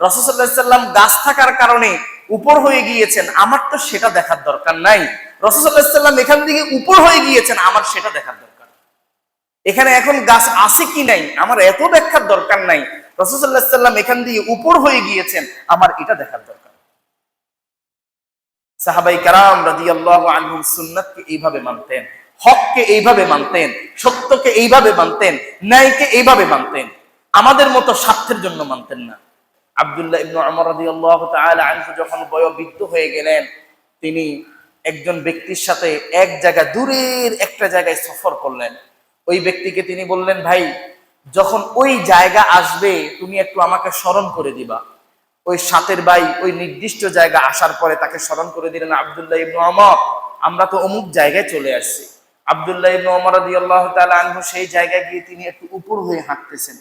রাসূল সাল্লাল্লাহু আলাইহি ওয়াসাল্লাম গাছ থাকার কারণে উপর হয়ে গিয়েছেন, আমার তো সেটা দেখার দরকার নাই। রাসূল সাল্লাল্লাহু আলাইহি ওয়াসাল্লাম এখান থেকে উপর হয়ে গিয়েছেন, আমার সেটা দেখার দরকার। এখানে এখন গাছ আছে কি নাই আমার এত দেখার দরকার নাই। রাসূল সাল্লাল্লাহু আলাইহি ওয়াসাল্লাম এখান দিয়ে উপর হয়ে গিয়েছেন, আমার এটা দেখার দরকার। সাহাবায়ে কেরাম রাদিয়াল্লাহু আনহুম সুন্নাতকে এইভাবে মানতেন, হককে এইভাবে মানতেন, সত্যকে এইভাবে মানতেন, ন্যায়কে এইভাবে মানতেন। আমাদের মতো স্বার্থের জন্য মানতেন না। আব্দুল্লাহ ইবনে উমর রাদিয়াল্লাহু তাআলা আনহু যখন বয়োবৃদ্ধ হয়ে গেলেন, তিনি একজন ব্যক্তির সাথে এক জায়গা দূরের একটা জায়গায় সফর করলেন। ওই ব্যক্তিকে তিনি বললেন, ভাই যখন ওই জায়গা আসবে তুমি একটু আমাকে স্মরণ করে দিবা। ওই সাথের ভাই ওই নির্দিষ্ট জায়গা আসার পরে তাকে স্মরণ করে দিলেন, আব্দুল্লাহ ইবনে উমর আমরা তো অমুক জায়গায় চলে আসছি। আব্দুল্লাহ ইবনে উমর রাদিয়াল্লাহু তাআলা আনহু সেই জায়গায় গিয়ে তিনি একটু উপর হয়ে হাঁটতেছেন,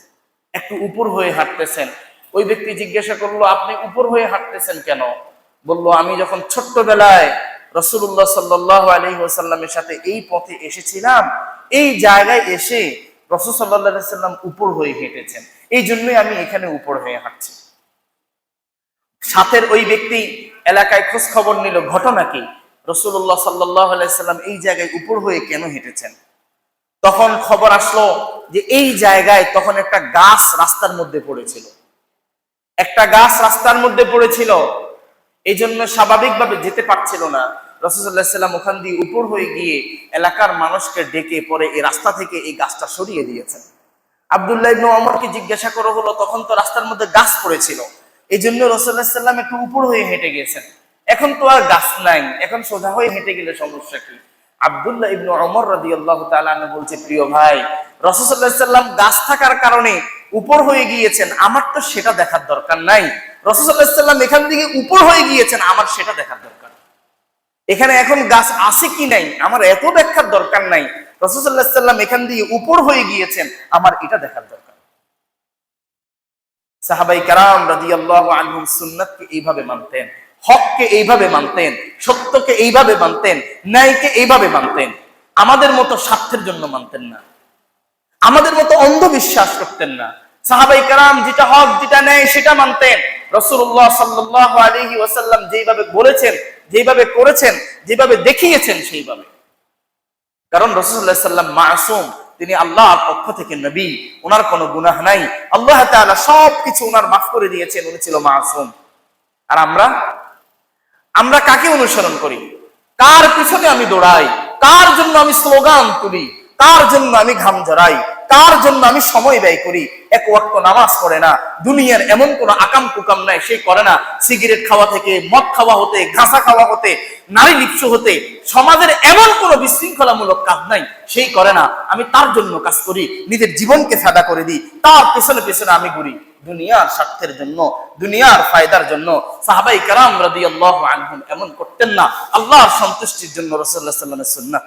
একটু উপর হয়ে হাঁটতেছেন। ওই ব্যক্তি জিজ্ঞাসা করলো, আপনি উপর হয়ে হাঁটতেছেন কেন? বলল, আমি যখন ছোট্টবেলায় রাসূলুল্লাহ সাল্লাল্লাহু আলাইহি ওয়াসাল্লামের সাথে এই পথে এসেছিলাম, এই জায়গায় এসে রাসূল সাল্লাল্লাহু আলাইহি ওয়াসাল্লাম উপর হয়ে হেঁটেছেন, এই জন্যই আমি এখানে উপর হয়ে হাঁটছি। সাথের ওই ব্যক্তি এলাকায় খোঁজ খবর নিল, ঘটনা কি, রাসূলুল্লাহ সাল্লাল্লাহু আলাইহি ওয়াসাল্লাম এই জায়গায় উপর হয়ে কেন হেঁটেছেন? তখন খবর আসলো যে এই জায়গায় তখন একটা গাছ রাস্তার মধ্যে পড়েছিল, একটা গাছ রাস্তার মধ্যে পড়েছিল, এই জন্য স্বাভাবিকভাবে যেতে পারছিল না। রাসূল সাল্লাল্লাহু আলাইহি ওয়াসাল্লাম ওখান দিয়ে উপর হয়ে গিয়ে এলাকার মানুষকে ডেকে পরে এই রাস্তা থেকে এই গাছটা সরিয়ে দিয়েছেন। আব্দুল্লাহ ইবনে উমরকে জিজ্ঞাসা করা হলো, তখন তো রাস্তার মধ্যে গাছ পড়েছিল, এই জন্য রাসূল সাল্লাল্লাহু আলাইহি ওয়াসাল্লাম একটু উপর হয়ে হেঁটে গিয়েছেন, এখন তো আর গাছ নাই, এখন সোজা হয়ে হেঁটে গেলে সমস্যা কি? আব্দুল্লাহ ইবনে উমর রাদিয়াল্লাহু তাআলা আনহু বলছে, প্রিয় ভাই রাসূল সাল্লাল্লাহু আলাইহি ওয়াসাল্লাম গাছ থাকার কারণে উপর হয়ে গিয়েছেন, আমার তো সেটা দেখার দরকার নাই। রাসূল সাল্লাল্লাহু আলাইহি ওয়াসাল্লাম এখান থেকে উপর হয়ে গিয়েছেন, আমার সেটা দেখার দরকার। এখানে এখন গাছ আছে কি নাই আমার এত দেখার দরকার নাই। রাসূল সাল্লাল্লাহু আলাইহি ওয়াসাল্লাম এখান দিয়ে উপর হয়ে গিয়েছেন, আমার এটা দেখার দরকার। সাহাবায়ে কেরাম রাদিয়াল্লাহু আনহুম সুন্নাতকে এইভাবে মানতেন, হককে এইভাবে মানতেন, সত্যকে এইভাবে মানতেন, ন্যায়কে এইভাবে মানতেন। আমাদের মতো স্বার্থের জন্য মানতেন না, আমাদের মতো অন্ধবিশ্বাস করতেন না। সাহাবায়ে কেরাম যেটা হক যেটা ন্যায় সেটা মানতেন। রাসূলুল্লাহ সাল্লাল্লাহু আলাইহি ওয়াসাল্লাম যেভাবে বলেছেন, যেভাবে করেছেন, যেভাবে দেখিয়েছেন সেইভাবে। কারণ রাসূল সাল্লাল্লাহু আলাইহি ওয়াসাল্লাম মাসুম, তিনি আল্লাহর পক্ষ থেকে নবী, ওনার কোনো গুনাহ নাই, আল্লাহ তাআলা সবকিছু ওনার মাফ করে দিয়েছেন, উনি ছিল মাসুম। আর আমরা কাকে অনুসরণ করি? কার পিছনে আমি দৌড়াই? কার জন্য আমি স্লোগান তুলি? কার জন্য আমি ঘাম ঝরাই? কার জন্য আমি সময় ব্যয় করি? এক ওয়াক্ত নামাজ পড়ে না, দুনিয়ার এমন কোন আকাম কুকাম নাই সেই করে না, সিগারেট খাওয়া থেকে মদ খাওয়া হতে, ঘাসা খাওয়া হতে, নারী লিপ্স হতে, সমাজের এমন কোন বিশৃঙ্খলামূলক কাজ নাই সেই করে না। আমি তার জন্য কাজ করি, নিজের জীবনকে ফায়দা করে দিই, তার পেছনে পেছনে আমি ঘুরি, দুনিয়ার স্বার্থের জন্য, দুনিয়ার ফায়দার জন্য। সাহাবায়ে কেরাম রাদিয়াল্লাহু আনহুম এমন করতেন না, আল্লাহর সন্তুষ্টির জন্য রাসূলুল্লাহ সাল্লাল্লাহু আলাইহি ওয়াসাল্লামের সুন্নাত